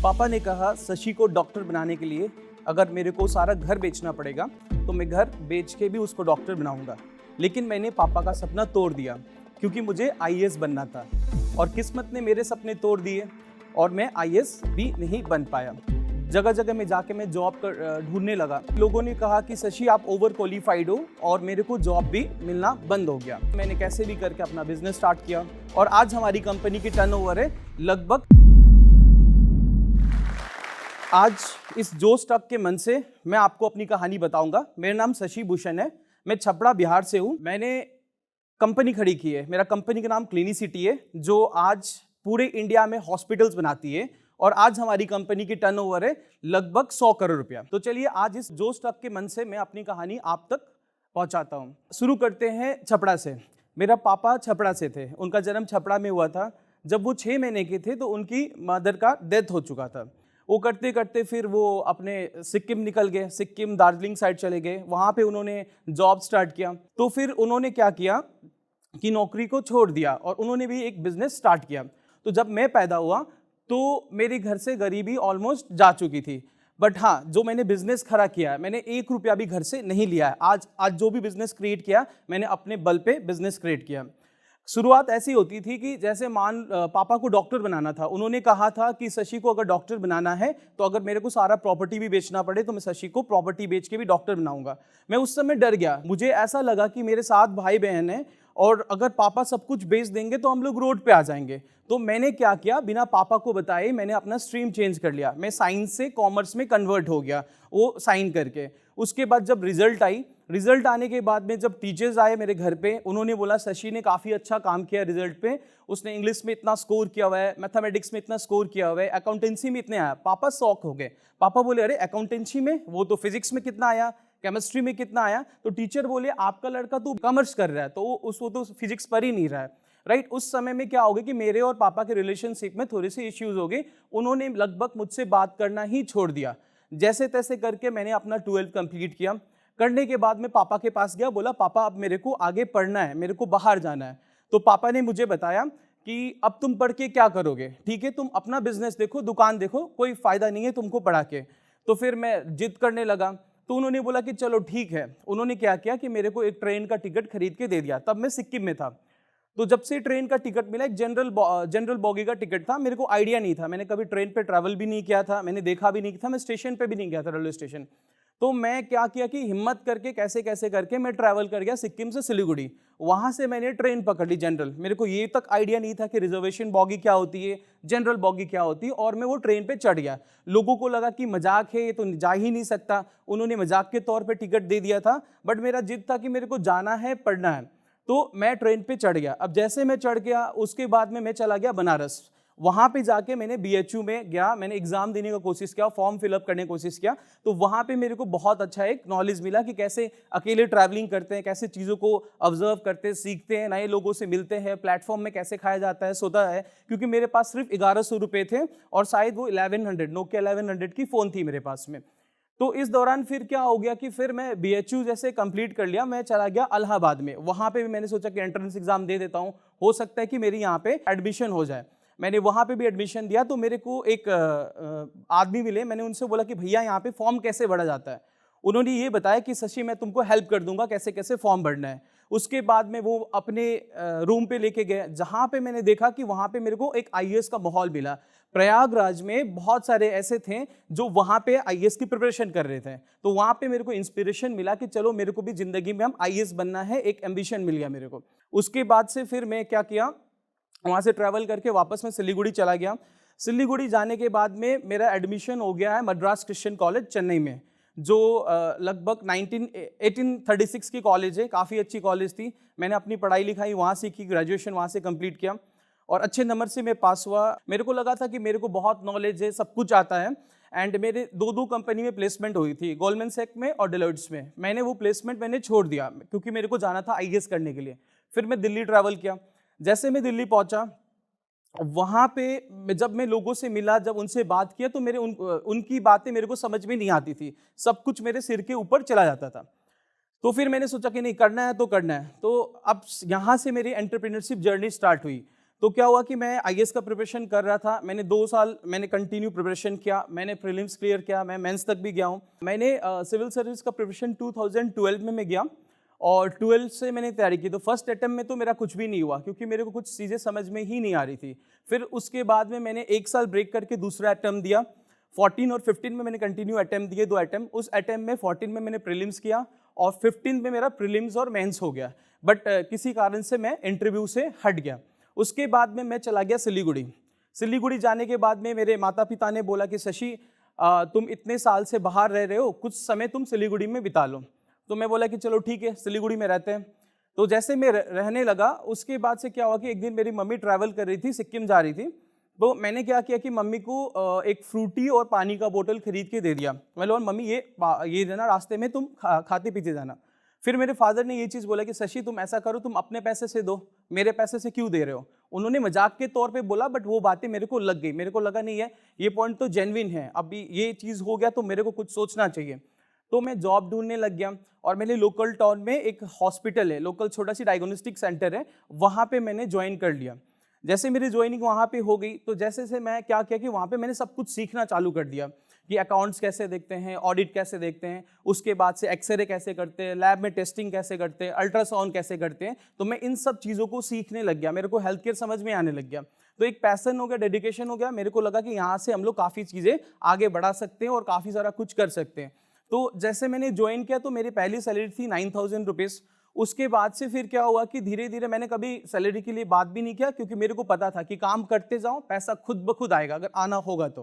पापा ने कहा शशि को डॉक्टर बनाने के लिए अगर मेरे को सारा घर बेचना पड़ेगा तो मैं घर बेच के भी उसको डॉक्टर बनाऊंगा। लेकिन मैंने पापा का सपना तोड़ दिया क्योंकि मुझे आईएएस बनना था और किस्मत ने मेरे सपने तोड़ दिए और मैं आईएएस भी नहीं बन पाया। जगह जगह में जाके मैं जॉब ढूंढने लगा। लोगों ने कहा कि शशि आप ओवर क्वालिफाइड हो और मेरे को जॉब भी मिलना बंद हो गया। मैंने कैसे भी करके अपना बिजनेस स्टार्ट किया और आज हमारी कंपनी की टर्नओवर है लगभग। आज इस जोश टक के मन से मैं आपको अपनी कहानी बताऊंगा। मेरा नाम शशि भूषण है, मैं छपरा बिहार से हूँ। मैंने कंपनी खड़ी की है, मेरा कंपनी का नाम क्लिनिसिटी है जो आज पूरे इंडिया में हॉस्पिटल्स बनाती है और आज हमारी कंपनी की टर्नओवर है लगभग 100 करोड़ रुपया। तो चलिए आज इस जोश टक के मन से मैं अपनी कहानी आप तक पहुंचाता हूं। शुरू करते हैं छपरा से। मेरा पापा छपरा से थे, उनका जन्म छपरा में हुआ था। जब वो 6 महीने के थे तो उनकी मदर का डेथ हो चुका था। वो करते करते फिर वो अपने सिक्किम निकल गए, सिक्किम दार्जिलिंग साइड चले गए, वहाँ पे उन्होंने जॉब स्टार्ट किया। तो फिर उन्होंने क्या किया कि नौकरी को छोड़ दिया और उन्होंने भी एक बिजनेस स्टार्ट किया। तो जब मैं पैदा हुआ तो मेरे घर से गरीबी ऑलमोस्ट जा चुकी थी। बट हाँ, जो मैंने बिजनेस खड़ा किया है, मैंने 1 रुपया भी घर से नहीं लिया है। आज जो भी बिजनेस क्रिएट किया मैंने अपने बल पे बिजनेस क्रिएट किया। शुरुआत ऐसी होती थी कि जैसे पापा को डॉक्टर बनाना था। उन्होंने कहा था कि शशि को अगर डॉक्टर बनाना है तो अगर मेरे को सारा प्रॉपर्टी भी बेचना पड़े तो मैं शशि को प्रॉपर्टी बेच के भी डॉक्टर बनाऊंगा। मैं उस समय डर गया। मुझे ऐसा लगा कि मेरे 7 भाई बहन हैं और अगर पापा सब कुछ बेच देंगे तो हम लोग रोड पे आ जाएंगे। तो मैंने क्या किया, बिना पापा को बताए मैंने अपना स्ट्रीम चेंज कर लिया। मैं साइंस से कॉमर्स में कन्वर्ट हो गया वो साइन करके। उसके बाद जब रिजल्ट आने के बाद में जब टीचर्स आए मेरे घर पे, उन्होंने बोला शशि ने काफ़ी अच्छा काम किया रिजल्ट पे, उसने इंग्लिश में इतना स्कोर किया हुआ है, मैथमेटिक्स में इतना स्कोर किया हुआ है, अकाउंटेंसी में इतने आया। पापा शॉक हो गए। पापा बोले अरे अकाउंटेंसी में, वो तो फिजिक्स में कितना आया, केमिस्ट्री में कितना आया। तो टीचर बोले आपका लड़का तो कॉमर्स कर रहा है तो वो तो फिजिक्स पर ही नहीं रहा है। राइट। उस समय में क्या हो गया कि मेरे और पापा के रिलेशनशिप में थोड़े से इश्यूज हो गए। उन्होंने लगभग मुझसे बात करना ही छोड़ दिया। जैसे तैसे करके मैंने अपना 12th कंप्लीट किया। करने के बाद में पापा के पास गया, बोला पापा अब मेरे को आगे पढ़ना है, मेरे को बाहर जाना है। तो पापा ने मुझे बताया कि अब तुम पढ़ के क्या करोगे, ठीक है तुम अपना बिजनेस देखो, दुकान देखो, कोई फायदा नहीं है तुमको पढ़ा के। तो फिर मैं जिद करने लगा तो उन्होंने बोला कि चलो ठीक है। उन्होंने क्या किया कि मेरे को एक ट्रेन का टिकट खरीद के दे दिया। तब मैं सिक्किम में था। तो जब से ट्रेन का टिकट मिला, एक जनरल बॉगी का टिकट था, मेरे को आइडिया नहीं था, मैंने कभी ट्रेन पे ट्रैवल भी नहीं किया था, मैंने देखा भी नहीं था, मैं स्टेशन पे भी नहीं गया था, रेलवे स्टेशन। तो मैं क्या किया कि हिम्मत करके कैसे कैसे करके मैं ट्रैवल कर गया सिक्किम से सिलीगुड़ी। वहां से मैंने ट्रेन पकड़ ली जनरल। मेरे को ये तक आइडिया नहीं था कि रिजर्वेशन बॉगी क्या होती है, जनरल बॉगी क्या होती है, और मैं वो ट्रेन पे चढ़ गया। लोगों को लगा कि मजाक है, ये तो जा ही नहीं सकता। उन्होंने मजाक के तौर पे टिकट दे दिया था, बट मेरा जिद था कि मेरे को जाना है, पढ़ना है। तो मैं ट्रेन पे चढ़ गया। अब जैसे मैं चढ़ गया उसके बाद में मैं चला गया बनारस। वहां पे जाके मैंने बीएचयू में गया, मैंने एग्जाम देने का कोशिश किया, फॉर्म फिलअप करने की कोशिश किया। तो वहां पे मेरे को बहुत अच्छा एक नॉलेज मिला कि कैसे अकेले ट्रैवलिंग करते हैं, कैसे चीज़ों को ऑब्जर्व करते हैं, सीखते हैं, नए लोगों से मिलते हैं, प्लेटफॉर्म में कैसे खाया जाता है, सोता है। क्योंकि मेरे पास सिर्फ 1100 रुपये थे और शायद वो 1100 नोकिया 1100 की फ़ोन थी मेरे पास में। तो इस दौरान फिर क्या हो गया कि फिर मैं बीएचयू जैसे कंप्लीट कर लिया, मैं चला गया इलाहाबाद में। वहाँ पे भी मैंने सोचा कि एंट्रेंस एग्जाम दे देता हूँ, हो सकता है कि मेरी यहाँ पे एडमिशन हो जाए। मैंने वहाँ पे भी एडमिशन दिया। तो मेरे को एक आदमी मिले, मैंने उनसे बोला कि भैया यहाँ पे फॉर्म कैसे भरा जाता है। उन्होंने ये बताया कि शशि मैं तुमको हेल्प कर दूंगा कैसे कैसे फॉर्म भरना है। उसके बाद में वो अपने रूम पे लेके गए, जहाँ पे मैंने देखा कि वहाँ पे मेरे को एक आईएएस का माहौल मिला। प्रयागराज में बहुत सारे ऐसे थे जो वहाँ पे आईएएस की प्रिपरेशन कर रहे थे। तो वहाँ पे मेरे को इंस्पिरेशन मिला कि चलो मेरे को भी जिंदगी में हम आईएएस बनना है, एक एम्बिशन मिल गया मेरे को। उसके बाद से फिर मैं क्या किया, वहाँ से ट्रैवल करके वापस मैं सिलीगुड़ी चला गया। सिलीगुड़ी जाने के बाद में मेरा एडमिशन हो गया है मद्रास क्रिश्चियन कॉलेज चेन्नई में, जो लगभग 1836 की कॉलेज है, काफ़ी अच्छी कॉलेज थी। मैंने अपनी पढ़ाई लिखाई वहाँ से की, ग्रेजुएशन वहाँ से कंप्लीट किया और अच्छे नंबर से मैं पास हुआ। मेरे को लगा था कि मेरे को बहुत नॉलेज है, सब कुछ आता है। एंड मेरे दो कंपनी में प्लेसमेंट हुई थी, गोल्डमैन सैक में और डेलोइट्स में। मैंने वो प्लेसमेंट मैंने छोड़ दिया क्योंकि मेरे को जाना था आईएएस करने के लिए। फिर मैं दिल्ली ट्रैवल किया। जैसे मैं दिल्ली पहुंचा, वहाँ पे जब मैं लोगों से मिला, जब उनसे बात किया तो उनकी बातें मेरे को समझ में नहीं आती थी, सब कुछ मेरे सिर के ऊपर चला जाता था। तो फिर मैंने सोचा कि नहीं, करना है तो करना है। तो अब यहाँ से मेरी एंटरप्रेन्योरशिप जर्नी स्टार्ट हुई। तो क्या हुआ कि मैं आईएएस का प्रिपरेशन कर रहा था। मैंने 2 साल मैंने कंटिन्यू प्रिपरेशन किया, मैंने प्रीलिम्स क्लियर किया, मैं मेंस तक भी गया हूँ। मैंने सिविल सर्विस का प्रिपरेशन 2012 में मैं गया और 12 से मैंने तैयारी की। तो फर्स्ट अटेम्प्ट में तो मेरा कुछ भी नहीं हुआ क्योंकि मेरे को कुछ चीज़ें समझ में ही नहीं आ रही थी। फिर उसके बाद में मैंने 1 साल ब्रेक करके दूसरा अटेम्प्ट दिया। 14 और 15 में मैंने कंटिन्यू अटेम्प्ट दिए, 2 अटेम्प्ट। उस अटेम्प्ट में 14 में मैंने प्रीलिम्स किया और 15 में मेरा प्रीलिम्स और मेंस हो गया, बट किसी कारण से मैं इंटरव्यू से हट गया। उसके बाद में मैं चला गया सिलीगुड़ी। सिलीगुड़ी जाने के बाद में मेरे माता पिता ने बोला कि शशि तुम इतने साल से बाहर रह रहे हो, कुछ समय तुम सिलीगुड़ी में बिता लो। तो मैं बोला कि चलो ठीक है, सिलीगुड़ी में रहते हैं। तो जैसे मैं रहने लगा, उसके बाद से क्या हुआ कि एक दिन मेरी मम्मी ट्रैवल कर रही थी, सिक्किम जा रही थी। तो मैंने क्या किया कि मम्मी को एक फ्रूटी और पानी का बोतल खरीद के दे दिया। मैं बोला मम्मी ये देना, रास्ते में तुम खाते पीते जाना। फिर मेरे फादर ने ये चीज़ बोला कि शशि तुम ऐसा करो, तुम अपने पैसे से दो, मेरे पैसे से क्यों दे रहे हो। उन्होंने मजाक के तौर पे बोला, बट वो बातें मेरे को लग गई। मेरे को लगा नहीं है, ये पॉइंट तो जेन्युइन है, अभी ये चीज़ हो गया तो मेरे को कुछ सोचना चाहिए। तो मैं जॉब ढूंढने लग गया और मैंने लोकल टाउन में एक हॉस्पिटल है, लोकल छोटा सी डायग्नोस्टिक सेंटर है, वहाँ पे मैंने ज्वाइन कर लिया। जैसे मेरी ज्वाइनिंग वहाँ पे हो गई तो जैसे से मैं क्या किया कि वहाँ पे मैंने सब कुछ सीखना चालू कर दिया कि अकाउंट्स कैसे देखते हैं, ऑडिट कैसे देखते हैं, उसके बाद से एक्सरे कैसे करते हैं, लैब में टेस्टिंग कैसे करते हैं, अल्ट्रासाउंड कैसे करते हैं। तो मैं इन सब चीज़ों को सीखने लग गया, मेरे को हेल्थ केयर समझ में आने लग गया। तो एक पैशन हो गया, डेडिकेशन हो गया। मेरे को लगा कि यहाँ से हम लोग काफ़ी चीज़ें आगे बढ़ा सकते हैं और काफ़ी सारा कुछ कर सकते हैं। तो जैसे मैंने ज्वाइन किया तो मेरी पहली सैलरी थी 9,000 रुपीज़। उसके बाद से फिर क्या हुआ कि धीरे धीरे मैंने कभी सैलरी के लिए बात भी नहीं किया क्योंकि मेरे को पता था कि काम करते जाओ, पैसा खुद ब खुद आएगा अगर आना होगा तो,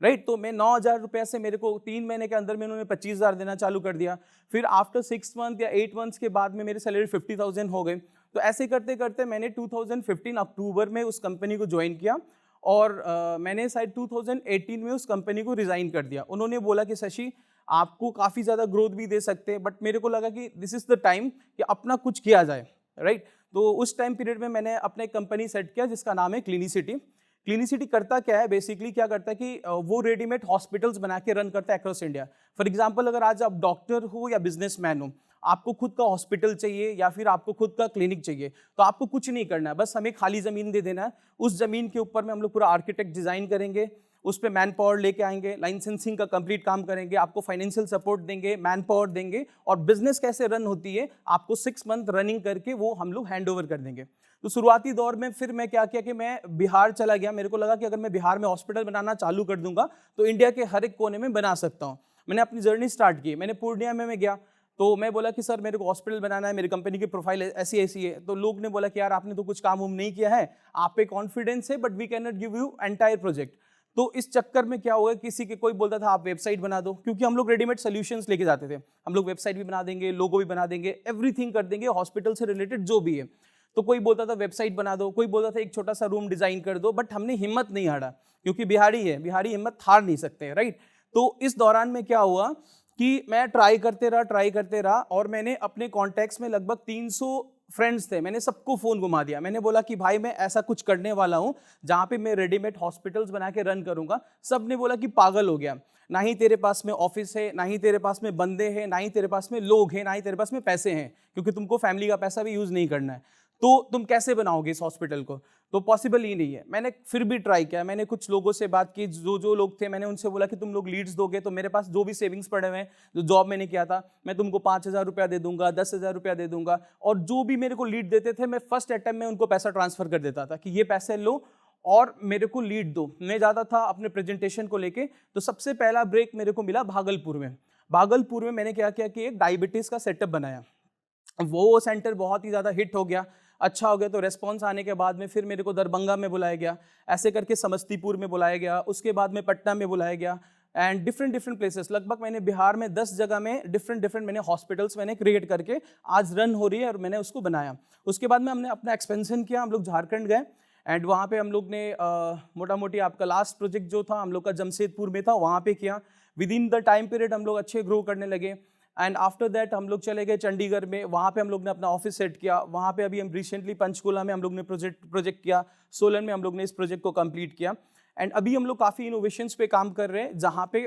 राइट। तो मैं 9,000 रुपये से मेरे को 3 महीने के अंदर में उन्होंने 25,000 देना चालू कर दिया। फिर आफ्टर 6 मंथ या 8 मंथ्स के बाद में मेरी सैलरी 50,000 हो गई। तो ऐसे करते करते मैंने 2015 अक्टूबर में उस कंपनी को ज्वाइन किया और मैंने शायद 2018 में उस कंपनी को रिज़ाइन कर दिया। उन्होंने बोला कि शशि आपको काफ़ी ज़्यादा ग्रोथ भी दे सकते हैं, बट मेरे को लगा कि दिस इज़ द टाइम कि अपना कुछ किया जाए, राइट। तो उस टाइम पीरियड में मैंने अपने कंपनी सेट किया जिसका नाम है क्लिनिसिटी। क्लिनिसिटी करता क्या है, बेसिकली क्या करता है कि वो रेडीमेड हॉस्पिटल्स बना के रन करता है अक्रॉस इंडिया। फॉर एग्जांपल अगर आज आप डॉक्टर हो या बिजनेसमैन हो, आपको खुद का हॉस्पिटल चाहिए या फिर आपको खुद का क्लिनिक चाहिए, तो आपको कुछ नहीं करना है, बस हमें खाली ज़मीन दे देना है। उस ज़मीन के ऊपर में हम लोग पूरा आर्किटेक्ट डिज़ाइन करेंगे, उस पर मैन पावर लेके आएंगे, लाइसेंसिंग का कंप्लीट काम करेंगे, आपको फाइनेंशियल सपोर्ट देंगे, मैन पावर देंगे और बिजनेस कैसे रन होती है आपको 6 मंथ रनिंग करके वो हम लोग हैंड ओवर कर देंगे। तो शुरुआती दौर में फिर मैं क्या किया कि मैं बिहार चला गया। मेरे को लगा कि अगर मैं बिहार में हॉस्पिटल बनाना चालू कर दूंगा तो इंडिया के हर एक कोने में बना सकता हूँ। मैंने अपनी जर्नी स्टार्ट की। मैंने पूर्णिया में मैं गया तो मैं बोला कि सर मेरे को हॉस्पिटल बनाना है, मेरी कंपनी की प्रोफाइल ऐसी ऐसी है। तो लोग ने बोला कि यार आपने तो कुछ काम उम नहीं किया है, आप पे कॉन्फिडेंस है but we can not give you entire project. तो इस चक्कर में क्या हुआ, किसी के कोई बोलता था आप वेबसाइट बना दो, क्योंकि हम लोग रेडीमेड सॉल्यूशंस लेके जाते थे। हम लोग वेबसाइट भी बना देंगे, लोगो भी बना देंगे, एवरीथिंग कर देंगे हॉस्पिटल से रिलेटेड जो भी है। तो कोई बोलता था वेबसाइट बना दो, कोई बोलता था एक छोटा सा रूम डिजाइन कर दो, बट हमने हिम्मत नहीं हारा क्योंकि बिहारी है, बिहारी हिम्मत हार नहीं सकते, राइट। तो इस दौरान में क्या हुआ कि मैं ट्राई करते रहा और मैंने अपने कॉन्टैक्ट्स में लगभग 300 फ्रेंड्स थे, मैंने सबको फ़ोन घुमा दिया। मैंने बोला कि भाई मैं ऐसा कुछ करने वाला हूँ जहाँ पे मैं रेडीमेड हॉस्पिटल्स बना के रन करूँगा। सब ने बोला कि पागल हो गया, ना ही तेरे पास में ऑफिस है, ना ही तेरे पास में बंदे हैं, ना ही तेरे पास में लोग हैं, ना ही तेरे पास में पैसे हैं, क्योंकि तुमको फैमिली का पैसा भी यूज़ नहीं करना है, तो तुम कैसे बनाओगे इस हॉस्पिटल को, तो पॉसिबल ही नहीं है। मैंने फिर भी ट्राई किया, मैंने कुछ लोगों से बात की, जो लोग थे मैंने उनसे बोला कि तुम लोग लीड्स दोगे तो मेरे पास जो भी सेविंग्स पड़े हुए हैं, जो जॉब मैंने किया था, मैं तुमको 5,000 रुपया दे दूंगा, 10,000 रुपया दे दूंगा। और जो भी मेरे को लीड देते थे मैं फर्स्ट अटेम्प्ट में उनको पैसा ट्रांसफर कर देता था कि ये पैसे लो और मेरे को लीड दो। मैं जाता था अपने प्रेजेंटेशन को लेके। तो सबसे पहला ब्रेक मेरे को मिला भागलपुर में। भागलपुर में मैंने क्या किया कि एक डायबिटीज़ का सेटअप बनाया। वो सेंटर बहुत ही ज़्यादा हिट हो गया, अच्छा हो गया। तो रेस्पॉन्स आने के बाद में फिर मेरे को दरभंगा में बुलाया गया, ऐसे करके समस्तीपुर में बुलाया गया, उसके बाद में पटना में बुलाया गया एंड डिफरेंट प्लेसेस। लगभग मैंने बिहार में 10 जगह में डिफरेंट मैंने हॉस्पिटल्स मैंने क्रिएट करके आज रन हो रही है और मैंने उसको बनाया। उसके बाद में हमने अपना एक्सपेंशन किया, हम लोग झारखंड गए एंड वहाँ पे हम लोग ने मोटा मोटी आपका लास्ट प्रोजेक्ट जो था हम लोग का जमशेदपुर में था, वहाँ पे किया। With in the time period हम लोग अच्छे ग्रो करने लगे एंड आफ्टर दैट हम लोग चले गए चंडीगढ़ में, वहाँ पे हम लोग ने अपना ऑफिस सेट किया। वहाँ पे अभी हम रिसेंटली पंचकुला में हम लोग ने प्रोजेक्ट किया, सोलन में हम लोग ने इस प्रोजेक्ट को कंप्लीट किया एंड अभी हम लोग काफ़ी इनोवेशंस पे काम कर रहे हैं, जहाँ पे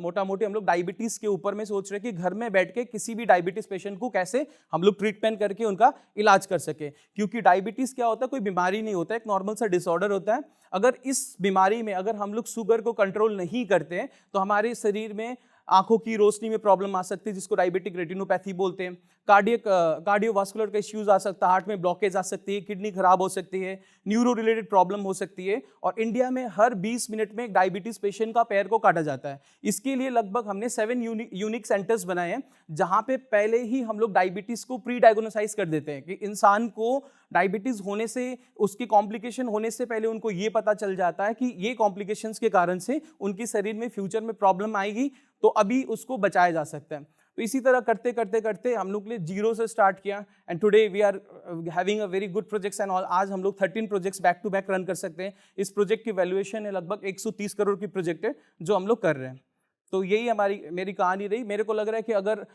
मोटा मोटी हम लोग डायबिटीज़ के ऊपर में सोच रहे हैं कि घर में बैठ के किसी भी डायबिटीज़ पेशेंट को कैसे हम लोग ट्रीटमेंट करके उनका इलाज कर सके। क्योंकि डायबिटीज़ क्या होता है, कोई बीमारी नहीं होता है, एक नॉर्मल सा डिसऑर्डर होता है। अगर इस बीमारी में अगर हम लोग शुगर को कंट्रोल नहीं करते हैं तो हमारे शरीर में आंखों की रोशनी में प्रॉब्लम आ सकती है, जिसको डायबिटिक रेटिनोपैथी बोलते हैं। कार्डियोवास्कुलर का इश्यूज आ सकता है, हार्ट में ब्लॉकेज आ सकती है, किडनी खराब हो सकती है, न्यूरो रिलेटेड प्रॉब्लम हो सकती है। और इंडिया में हर 20 मिनट में एक डायबिटीज पेशेंट का पैर को काटा जाता है। इसके लिए लगभग हमने 7 यूनिक सेंटर्स बनाए हैं, जहां पे पहले ही हम लोग डायबिटीज को प्री डायग्नोसाइज कर देते हैं कि इंसान को डायबिटीज होने से, उसकी कॉम्प्लिकेशन होने से पहले उनको ये पता चल जाता है कि ये कॉम्प्लिकेशंस के कारण से उनके शरीर में फ्यूचर में प्रॉब्लम आएगी, तो अभी उसको बचाया जा सकता है। तो इसी तरह करते करते करते हम लोग ने जीरो से स्टार्ट किया and today we are having a very good projects and all. आज हम लोग 13 projects back to back run कर सकते हैं। इस प्रोजेक्ट की वैल्यूएशन है लगभग 130 करोड़ की प्रोजेक्ट है जो हम लोग कर रहे हैं। तो यही मेरी कहानी रही। मेरे को लग रहा है कि अगर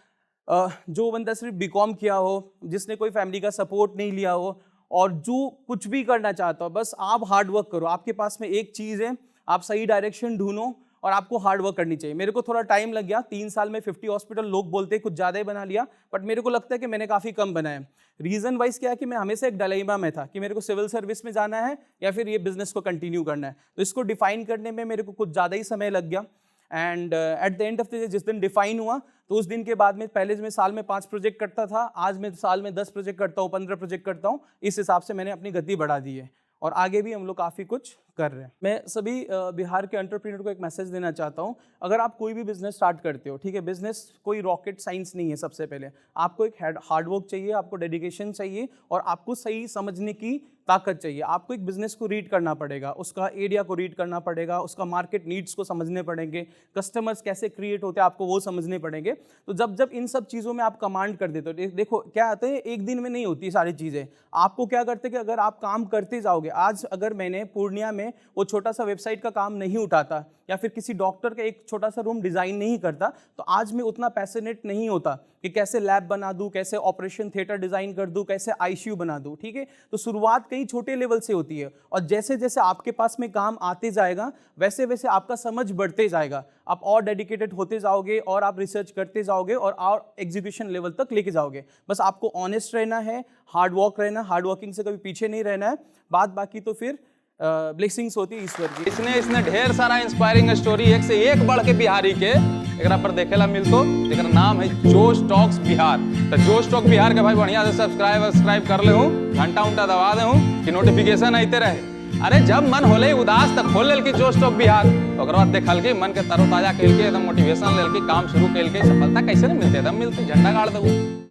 जो बंदा सिर्फ बीकॉम किया हो, जिसने कोई फैमिली का सपोर्ट नहीं लिया हो और जो कुछ भी करना चाहता हो, बस आप हार्ड वर्क करो। आपके पास में एक चीज़ है, आप सही डायरेक्शन ढूंढो और आपको हार्ड वर्क करनी चाहिए। मेरे को थोड़ा टाइम लग गया, 3 साल में 50 हॉस्पिटल, लोग बोलते हैं कुछ ज़्यादा ही बना लिया, बट मेरे को लगता है कि मैंने काफ़ी कम बनाया। रीज़न वाइज क्या है कि मैं हमेशा एक डायलेमा में था कि मेरे को सिविल सर्विस में जाना है या फिर ये बिजनेस को कंटिन्यू करना है। तो इसको डिफाइन करने में मेरे को कुछ ज़्यादा ही समय लग गया। And at the end of the day जिस दिन डिफाइन हुआ, तो उस दिन के बाद में पहले मैं साल में 5 प्रोजेक्ट करता था, आज मैं साल में 10 प्रोजेक्ट करता हूँ, 15 प्रोजेक्ट करता हूँ। इस हिसाब से मैंने अपनी गति बढ़ा दी है और आगे भी हम लोग काफ़ी कुछ कर रहे हैं। मैं सभी बिहार के एंटरप्रेन्योर को एक मैसेज देना चाहता हूँ। अगर आप कोई भी बिजनेस स्टार्ट करते हो, ठीक है, बिजनेस कोई रॉकेट साइंस नहीं है। सबसे पहले आपको एक हार्ड वर्क चाहिए, आपको डेडिकेशन चाहिए और आपको सही समझने की ताकत चाहिए। आपको एक बिजनेस को रीड करना पड़ेगा, उसका एरिया को रीड करना पड़ेगा, उसका मार्केट नीड्स को समझने पड़ेंगे, कस्टमर्स कैसे क्रिएट होते हैं आपको वो समझने पड़ेंगे। तो जब इन सब चीज़ों में आप कमांड कर देते हो, देखो क्या आते हैं, एक दिन में नहीं होती सारी चीज़ें। आपको क्या करते कि अगर आप काम करते जाओगे, आज अगर मैंने पूर्णिया में वो छोटा सा वेबसाइट का काम नहीं उठाता या फिर किसी डॉक्टर का एक छोटा सा रूम डिज़ाइन नहीं करता, तो आज मैं उतना पैशनेट नहीं होता कि कैसे लैब बना दूं, कैसे ऑपरेशन थिएटर डिज़ाइन कर दूं, कैसे आईसीयू बना दूं। ठीक है, तो शुरुआत कई छोटे लेवल से होती है और जैसे जैसे आपके पास में काम आते जाएगा वैसे वैसे आपका समझ बढ़ते जाएगा, आप और डेडिकेटेड होते जाओगे और आप रिसर्च करते जाओगे और एग्जीक्यूशन लेवल तक लेके जाओगे। बस आपको ऑनेस्ट रहना है, हार्ड वर्क रहना, हार्ड वर्किंग से कभी पीछे नहीं रहना है। बाकी तो फिर ब्लेसिंग्स होती है ईश्वर की। इसने ढेर सारा इंस्पायरिंग स्टोरी एक से एक बढ़ के बिहारी के एकरा पर देखेला मिलतो। एकरा नाम है जोश टॉक्स बिहार। तो जोश टॉक बिहार के भाई बढ़िया से सब्सक्राइब कर ले हूँ, घंटा उंटा दबा दे हूँ कि नोटिफिकेशन आते रहे। अरे जब मन होले उदास तक खोल लेल की जोश टॉक बिहार, ओकर बाद देखल के मन के तरोताजा कैल के एकदम मोटिवेशन लेल के काम शुरू कैल के सफलता कैसे नहीं मिलते, एकदम मिलते झंडा गाड़ देबू।